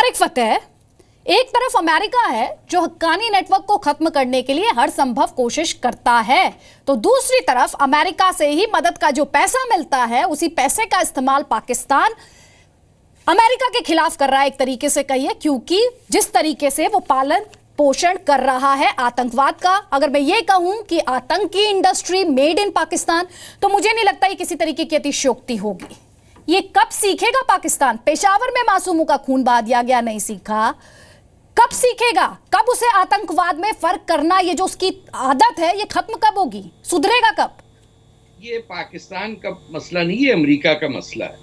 तारिक फतेह, एक तरफ अमेरिका है जो हक्कानी नेटवर्क को खत्म करने के लिए हर संभव कोशिश करता है, तो दूसरी तरफ अमेरिका से ही मदद का जो पैसा मिलता है उसी पैसे का इस्तेमाल पाकिस्तान अमेरिका के खिलाफ कर रहा है, एक तरीके से कहिए, क्योंकि जिस तरीके से वो पालन पोषण कर रहा है आतंकवाद का। अगर मैं ये कहूं कि आतंकी इंडस्ट्री मेड इन पाकिस्तान, तो मुझे नहीं लगता ये किसी तरीके की अतिशयोक्ति होगी। ये कब सीखेगा पाकिस्तान? पेशावर में मासूमों का खून बहा दिया गया, नहीं सीखा। कब सीखेगा? कब उसे आतंकवाद में फर्क करना, ये जो उसकी आदत है, ये खत्म कब होगी? सुधरेगा कब? ये पाकिस्तान का मसला नहीं है, अमेरिका का मसला है।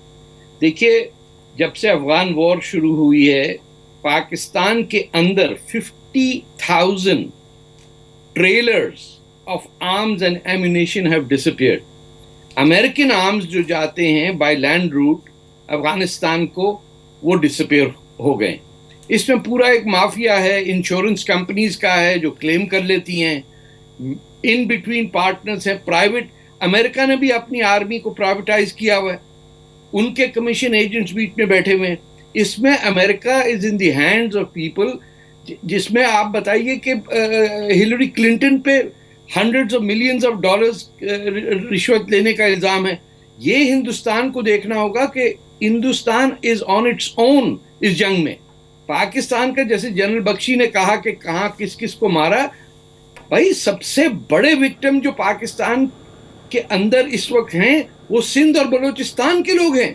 देखिए, जब से अफगान वॉर शुरू हुई है, पाकिस्तान के अंदर 50,000 trailers of arms and ammunition have disappeared. American arms जो जाते हैं बाय लैंड रूट अफगानिस्तान को, वो डिसअपीयर हो गए। इसमें पूरा एक माफिया है, इंश्योरेंस कंपनीज का है जो क्लेम कर लेती हैं, इन बिटवीन पार्टनर्स है, प्राइवेट। अमेरिका ने भी अपनी आर्मी को प्राइवेटाइज किया हुआ है, उनके कमीशन एजेंट्स बीच में बैठे हुए हैं। इसमें America is in the hands of people, जिसमें आप बताइए कि हिलरी क्लिंटन पे hundreds of millions of dollars रिश्वत लेने का इल्जाम है। ये हिंदुस्तान को देखना होगा कि Hindustan is on its own इस जंग में। पाकिस्तान का, जैसे जनरल बख्शी ने कहा कि कहाँ किस किस को मारा, भाई सबसे बड़े विक्टिम जो पाकिस्तान के अंदर इस वक्त हैं वो सिंध और बलूचिस्तान के लोग हैं।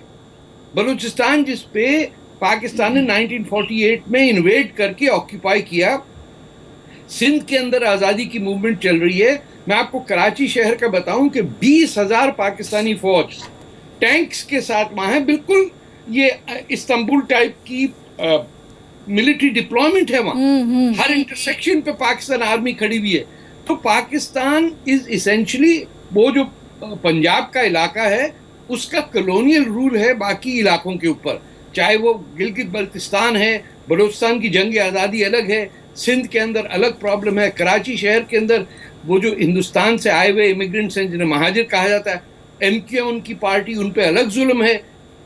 बलूचिस्तान जिस पे पाकिस्तान ने 1948 में इन्वेड करके ऑक्यूपाई किया। सिंध के अंदर आज़ादी की मूवमेंट चल रही है। मैं आपको कराची शहर का बताऊं कि 20,000 पाकिस्तानी फौज टैंक्स के साथ वहाँ है। बिल्कुल ये इस्तांबुल टाइप की मिलिट्री डिप्लॉयमेंट है वहाँ। हर इंटरसेक्शन पे पाकिस्तान आर्मी खड़ी हुई है। तो पाकिस्तान इज इसेंशली, वो जो पंजाब का इलाका है उसका कॉलोनियल रूल है बाकी इलाकों के ऊपर, चाहे वो गिलगित बल्तिस्तान है, बलूचिस्तान की जंग आज़ादी अलग है, सिंध के अंदर अलग प्रॉब्लम है, कराची शहर के अंदर वो जो हिंदुस्तान से आए हुए इमिग्रेंट्स हैं जिन्हें महाजिर कहा जाता है, MK उनकी पार्टी, उन पे अलग जुल्म है।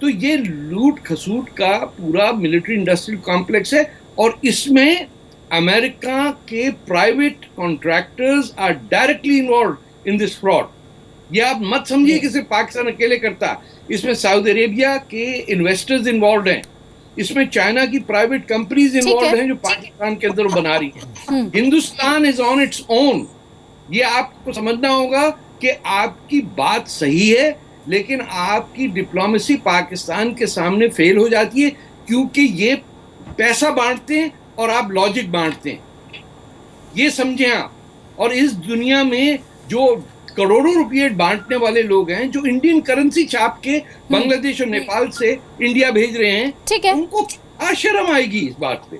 तो ये लूट खसूट का पूरा मिलिट्री इंडस्ट्रियल कॉम्प्लेक्स है, और इसमें अमेरिका के private contractors are directly involve in this fraud. ये आप मत समझिए कि सिर्फ पाकिस्तान अकेले करता, इसमें सऊदी अरेबिया के इन्वेस्टर्स इन्वॉल्व हैं, इसमें चाइना की प्राइवेट कंपनीज इन्वॉल्व हैं जो पाकिस्तान के अंदर बना रही है। Hindustan is on its own. ये आपको समझना होगा कि आपकी बात सही है, लेकिन आपकी डिप्लोमेसी पाकिस्तान के सामने फेल हो जाती है, क्योंकि ये पैसा बांटते हैं और आप लॉजिक बांटते हैं। ये समझें आप। और इस दुनिया में जो करोड़ों रुपये बांटने वाले लोग हैं, जो इंडियन करेंसी छाप के बांग्लादेश और नेपाल से इंडिया भेज रहे हैं, ठीक है, उनको क्या शर्म आएगी इस बात पे?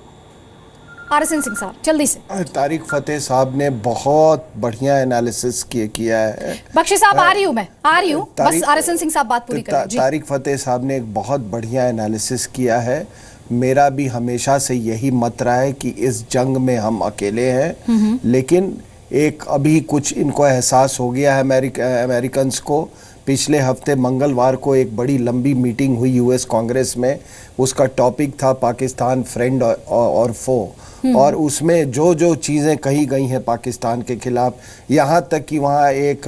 RSN सिंह साहब जल्दी से। तारिक फतेह साहब ने बहुत बढ़िया एनालिसिस किया है। बख्शी साहब आ रही हूँ, बस RSN सिंह साहब बात पूरी करें। तारिक फतेह साहब ने एक बहुत बढ़िया एनालिसिस किया है। मेरा भी हमेशा से यही मत रहा है कि इस जंग में हम अकेले हैं, लेकिन एक अभी कुछ इनको एहसास हो गया है अमेरिकन्स को। पिछले हफ्ते मंगलवार को एक बड़ी लंबी मीटिंग हुई US कांग्रेस में। उसका टॉपिक था पाकिस्तान फ्रेंड और फो, और उसमें जो जो चीज़ें कही गई हैं पाकिस्तान के खिलाफ, यहाँ तक कि वहाँ एक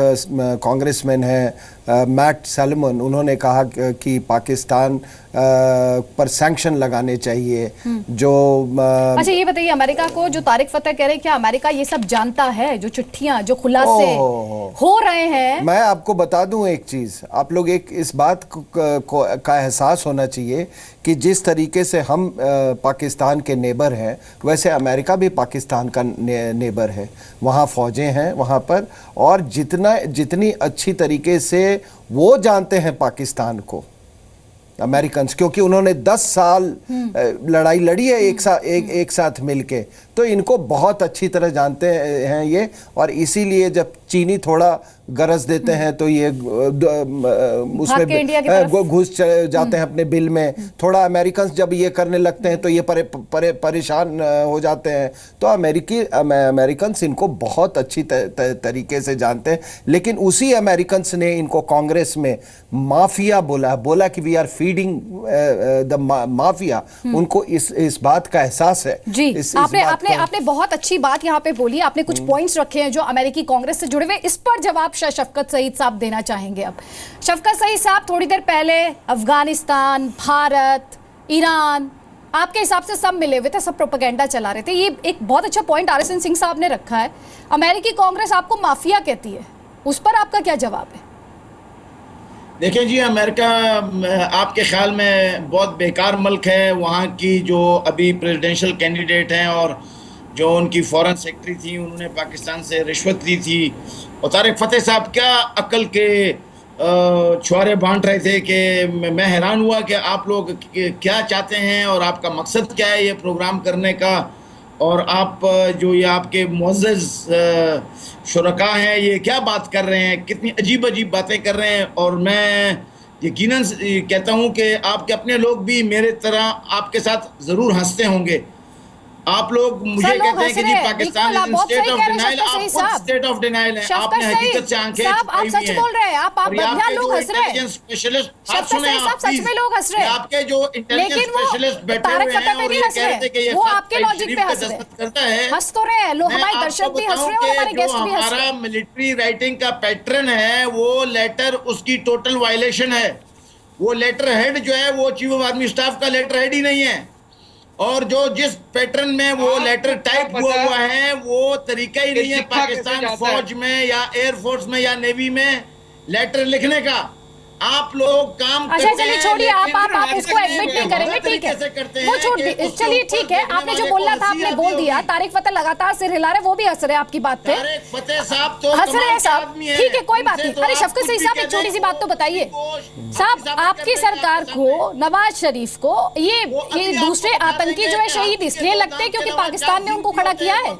कांग्रेसमैन है मैट सैलमन, उन्होंने कहा कि पाकिस्तान पर सैंक्शन लगाने चाहिए। जो अच्छा ये बताइए, अमेरिका को जो तारिक फतेह कह रहे हैं, क्या अमेरिका ये सब जानता है? जो चिट्ठियां, जो खुलासे हो रहे हैं। मैं आपको बता दूं एक चीज़, आप लोग एक इस बात का एहसास होना चाहिए कि जिस तरीके से हम पाकिस्तान के नेबर हैं, वैसे अमेरिका भी पाकिस्तान का नेबर है। वहाँ फ़ौजें हैं वहाँ पर, और जितनी अच्छी तरीके से वो जानते हैं पाकिस्तान को अमेरिकन्स, क्योंकि उन्होंने 10 साल लड़ाई लड़ी है एक साथ मिलके, तो इनको बहुत अच्छी तरह जानते हैं ये, और इसीलिए जब चीनी थोड़ा गरज देते हैं तो ये उसमें घुस जाते हैं अपने बिल में। थोड़ा अमेरिकन जब ये करने लगते हैं तो ये परेशान हो जाते हैं। तो अमेरिकन इनको बहुत अच्छी तरीके से जानते हैं। लेकिन उसी अमेरिकन ने इनको कांग्रेस में माफिया बोला कि we are feeding the mafia. उनको इस बात का एहसास है। जी, आपने बहुत अच्छी बात यहाँ पे बोली। आपने कुछ पॉइंट्स रखे हैं जो अमेरिकी कांग्रेस से जुड़े हुए। इस पर जवाब शफकत सईद साहब देना चाहेंगे। अब शफकत सईद साहब, थोड़ी देर पहले अफगानिस्तान, भारत, ईरान, आपके हिसाब से सब मिले हुए थे, सब प्रोपेगेंडा चला रहे थे। ये एक बहुत अच्छा पॉइंट RSN सिंह साहब ने रखा है। अमेरिकी कांग्रेस आपको माफिया कहती है, उस पर आपका क्या जवाब है? देखिए जी, अमेरिका आपके ख्याल में बहुत बेकार मुल्क है। वहाँ की जो अभी प्रेसिडेंशियल कैंडिडेट हैं और जो उनकी फॉरेन सेक्रेटरी थी, उन्होंने पाकिस्तान से रिश्वत ली थी। और तारिक फतेह साहब क्या अकल के छुआरे बांट रहे थे कि मैं हैरान हुआ कि आप लोग क्या चाहते हैं और आपका मकसद क्या है ये प्रोग्राम करने का। और आप जो ये आपके मुअज़्ज़ज़ शुरका हैं, ये क्या बात कर रहे हैं, कितनी अजीब अजीब बातें कर रहे हैं। और मैं यकीनन कहता हूँ कि आपके अपने लोग भी मेरे तरह आपके साथ ज़रूर हंसते होंगे। आप लोग मुझे कहते हैं कि जी Pakistan is in state of denial. आप खुद स्टेट ऑफ डिनाइल हैं। आपने हकीकत से आंखें आप सच बोल रहे हैं। आप बढ़िया लोग हंस रहे हैं। स्पेशलिस्ट आप सुने, आप सच में लोग हंस रहे हैं। आपके जो इंटेलिजेंस स्पेशलिस्ट बैठे हुए हैं और ये कहते कि ये वो आपके लॉजिक पे हंस रहे हैं। हंस तो रहे हैं लोग, हमारे दर्शक भी हंस रहे हैं और हमारे गेस्ट भी हंस रहे हैं। हमारा मिलिट्री राइटिंग का पैटर्न है, वो लेटर उसकी टोटल वायलेशन है। वो लेटर हेड जो है वो चीफ ऑफ आर्मी स्टाफ का लेटर हेड ही नहीं है। और जो जिस पैटर्न में वो लेटर टाइप हुआ है वो तरीका ही नहीं है पाकिस्तान फौज में या एयरफोर्स में या नेवी में लेटर लिखने का। आप लोग काम करते हैं। चलिए छोड़िए, आप इसको एडमिट नहीं करेंगे, ठीक है, वो छोड़ दी। चलिए ठीक है, आपने जो बोलना था आपने बोल दिया। तारिक फतेह लगातार सिर हिला रहे, वो भी हंस रहे हैं आपकी बात पे। फतेह साहब तो हंस रहे हैं साहब, ठीक है, कोई बात नहीं। अरे शफकत सईद साहब, एक छोटी सी बात तो बताइए साहब, आपकी सरकार को, नवाज शरीफ को ये दूसरे आतंकी जो है शहीद इसलिए लगते हैं क्योंकि पाकिस्तान ने उनको खड़ा किया है?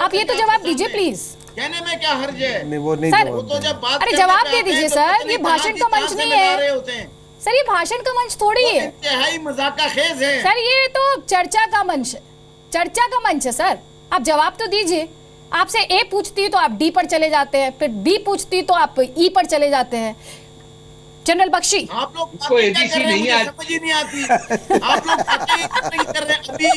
आप ये तो जवाब दीजिए प्लीज। कहने में क्या हर्ज है? सर, तो जब बात अरे जवाब दे दीजिए सर, ये भाषण का मंच नहीं है सर, ये भाषण का मंच थोड़ी है। इंतहाई मजाका खेज है सर, ये तो चर्चा का मंच है, चर्चा का मंच है सर। आप जवाब तो दीजिए। आपसे ए पूछती तो आप डी पर चले जाते हैं, फिर बी पूछती तो आप ई पर चले जाते हैं। जनरल बख्शी, आप लोग को एबीसी नहीं आती, समझ ही नहीं आती। आप लोग नहीं कर रहे अभी।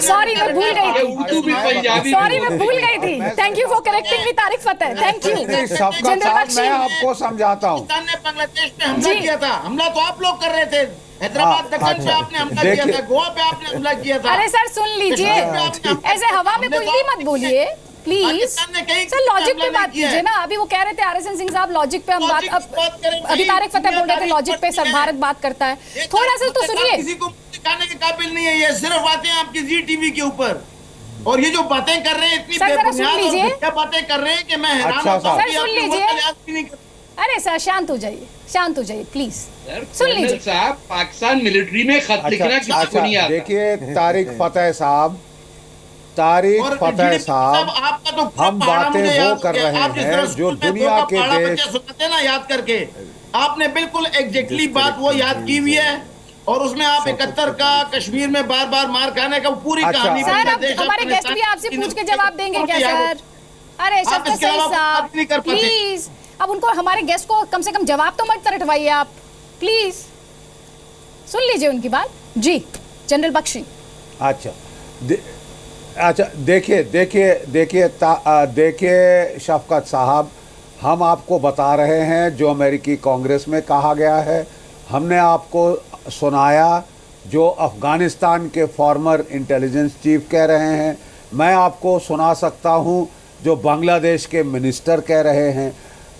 सॉरी मैं भूल गई थी, सॉरी मैं भूल गई थी। Thank you for correcting me Tarek Fatah, thank you. General Bakshi, मैं आपको समझाता हूँ। पाकिस्तान ने बांग्लादेश पे हमला किया था। हमला तो आप लोग कर रहे थे। हैदराबाद दक्कन पे आपने हमला किया था, गोवा पे आपने हमला किया था। अरे सर सुन लीजिए, ऐसे हवा में कुछ भी मत बोलिए प्लीज सर। लॉजिक पे बात कीजिए ना। अभी वो कह रहे थे RSN सिंह साहब लॉजिक पे हम बात, अभी तारिक फतेह बोल रहे थे लॉजिक पे सर भारत बात करता है। थोड़ा सा तो सुनिए। किसी को दिखाने के काबिल नहीं है, ये सिर्फ बातें आपकी जी टीवी के ऊपर। और ये जो बातें कर रहे हैं इतनी बेबुनियाद और घटिया बातें कर रहे हैं कि मैं हैरान होता हूं कि आप लिहाज नहीं करते। अरे सर शांत हो जाइए, शांत हो जाइए प्लीज, सुन लीजिए साहब। पाकिस्तान मिलिट्री में खत लिखना किसको नहीं आता? देखिए तारिक फतेह साहब, तारिक फतेह साहब, हम बातें वो कर रहे हैं जो दुनिया के देश सुनाते ना याद करके। आपने बिल्कुल एग्जैक्टली बात वो याद की हुई है। और उसमें आप 71 का कश्मीर में बार बार मार खाने का पूरी कहानी। सर अब हमारे गेस्ट भी आपसे पूछ के जवाब देंगे क्या सर? अरे शफकत सईद साहब प्लीज, अब उनको, हमारे गेस्ट को कम से कम जवाब तो मत रटवाइए आप प्लीज। सुन लीजिए उनकी बात जी। जनरल बख्शी, अच्छा देखिए शफकत साहब, हम आपको बता रहे हैं जो अमेरिकी कांग्रेस में कहा गया है। हमने आपको सुनाया जो अफ़गानिस्तान के फॉर्मर इंटेलिजेंस चीफ कह रहे हैं। मैं आपको सुना सकता हूं जो बांग्लादेश के मिनिस्टर कह रहे हैं।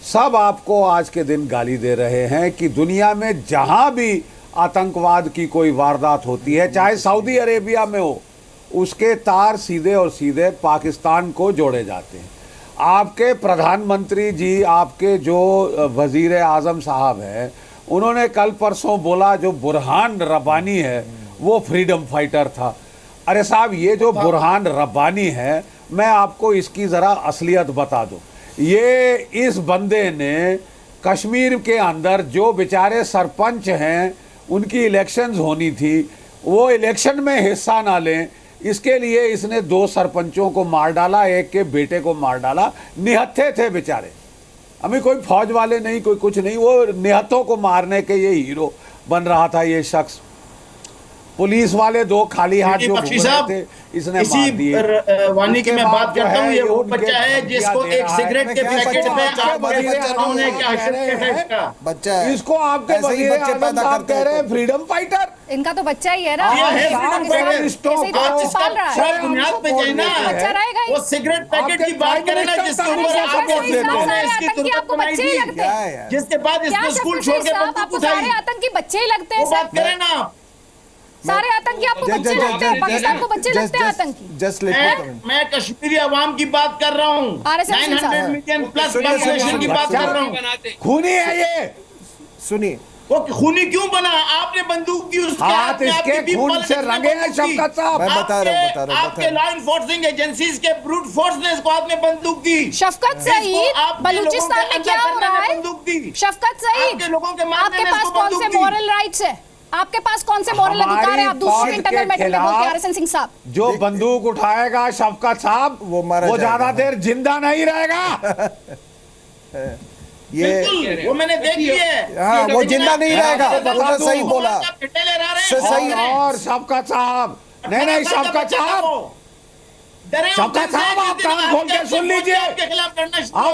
सब आपको आज के दिन गाली दे रहे हैं कि दुनिया में जहां भी आतंकवाद की कोई वारदात होती है, चाहे सऊदी अरेबिया में हो, उसके तार सीधे और सीधे पाकिस्तान को जोड़े जाते हैं। आपके प्रधानमंत्री जी, आपके जो वज़ीर आज़म साहब हैं, उन्होंने कल परसों बोला जो बुरहान रब्बानी है वो फ्रीडम फाइटर था। अरे साहब, ये जो बुरहान रब्बानी है, मैं आपको इसकी ज़रा असलियत बता दूं। ये इस बंदे ने कश्मीर के अंदर जो बेचारे सरपंच हैं, उनकी इलेक्शंस होनी थी, वो इलेक्शन में हिस्सा ना लें, इसके लिए इसने 2 सरपंचों को मार डाला, एक के बेटे को मार डाला। निहत्थे थे बेचारे, अभी कोई फौज वाले नहीं, कोई कुछ नहीं, वो निहत्थों को मारने के ये हीरो बन रहा था ये शख्स। पुलिस वाले 2 खाली हाथ जो घूम रहे थे, इसने मार दिए। वानी की मैं बात करता हूँ, ये वो बच्चा है जिसको एक सिगरेट के पैकेट में बच्चा है, इसको आपके ऐसे ही बच्चे पैदा आप करते कह रहे हैं हैं। Freedom fighter. इनका तो बच्चा ही है ना, ये है पाकिस्तान freedom fighter। ऐसे ही तो बच्चा पाल रहा है। बुनियाद पे जाए ना, बच्चा रहेगा ही। वो सिगरेट पैकेट की बात करें ना, जिसके ऊपर सारे आप आतंकी इसकी तुरंत आपको बनाई बच्चे ही थी, लगते हैं। यार। जिसके बाद क्या इसने स्कूल छोड़ के साहब, बंदूक आपको उठाई, सारे आतंकी बच्चे ही लगते हैं वो बात सर? करें ना। सारे आतंकी आपको बच्चे लगते हैं? पाकिस्तान को बच्चे लगते हैं आतंकी? Just let me comment. मैं कश्मीरी अवाम की बात कर रहा हूँ, RSS 900 मिलियन प्लस सुनिए, पॉपुलेशन की बात कर रहा हूँ। खूनी है ये, सुनिए, वो खूनी क्यों बना? आपने बंदूक की उसके हाथ में, इसके आपकी खून people से ने रंगे हैं बंदूक की। शफकत साहब। मैं बता रहा हूँ। आपके लॉ इन्फोर्सिंग एजेंसीज के ब्रूट फोर्स ने इसको हाथ में बंदूक की। शफकत सईद, बलूचिस्तान में क्या हो रहा है? शफकत सईद, आपके लोगों के मारने आपके में पास इसको कौन से बंदूक दी। मॉरल राइट्स है? आपके पास कौन से मॉरल हमारी अधिकार है? आप दूसरे फौज इंटरनल के मैटर में बोलते हैं खिलाफ RSN सिंह साहब। जो बंदूक उठाएगा शफकत साहब, वो मारा वो ज्यादा जाएगा। देर जिंदा नहीं रहेगा। ये बिल्कुल, वो मैंने देख लिया है। हाँ, वो जिंदा नहीं रहेगा, उन्होंने सही बोला। सही और शफकत साहब, नहीं शफकत साहब, शफकत साहब, आप कान खोल के सुन लीजिए, आप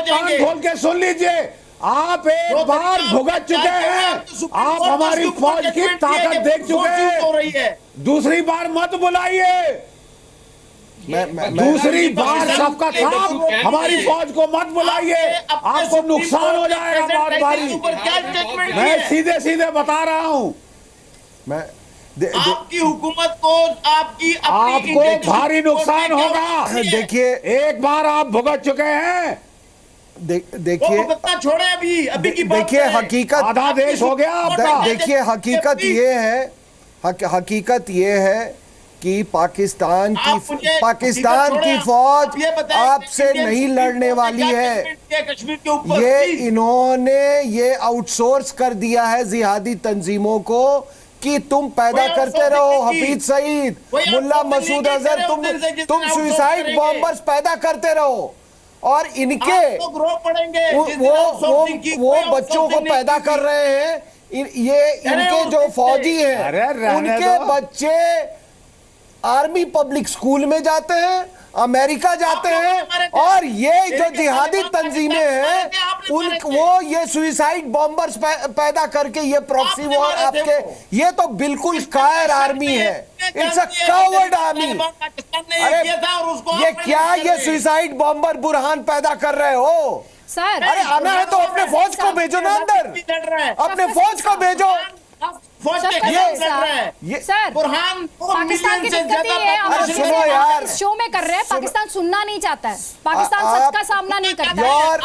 कान खोल के सुन लीजिए। आप एक बार भुगत चुके हैं, आप हमारी फौज की ताकत देख चुके हैं, दूसरी बार मत बुलाइए। दूसरी बार शफकत साहब, हमारी फौज को मत बुलाइए, आपको नुकसान हो जाएगा बहुत भारी। मैं सीधे सीधे बता रहा हूं, आपकी हुकूमत को आपको भारी नुकसान होगा। देखिए, एक बार आप भुगत चुके हैं, देखिए, छोड़े अभी की बात देखिए, करें। हकीकत आधा देश हो गया आपका। देखिए, हकीकत ये है, हकीकत ये है कि पाकिस्तान की फौज आपसे नहीं लड़ने वाली है। कश्मीर के ऊपर ये इन्होंने ये आउटसोर्स कर दिया है जिहादी तंजीमों को कि तुम पैदा करते रहो। हफीज सईद, मुल्ला मसूद अजहर, तुम सुसाइड बॉम्बर्स पैदा करते रहो और इनके वो बच्चों को पैदा कर रहे हैं। ये इनके जो फौजी हैं, उनके बच्चे आर्मी पब्लिक स्कूल में जाते हैं, अमेरिका जाते हैं, और ये जो जिहादी तंजीमें हैं वो ये सुसाइड बॉम्बर्स पैदा करके ये प्रॉक्सी वॉर आपके, ये तो बिल्कुल कायर आर्मी है। It's a coward army. अरे ये क्या, ये सुसाइड बॉम्बर बुरहान पैदा कर रहे हो सर? अरे आना है तो अपने फौज को भेजो ना अंदर, अपने फौज को भेजो। ये सर, बुरहान पाकिस्तान की दिक्कत ही है, अरे सुनो यार, शो में कर रहे हैं, पाकिस्तान सुनना नहीं चाहता है, पाकिस्तान सच का सामना नहीं करता है। यार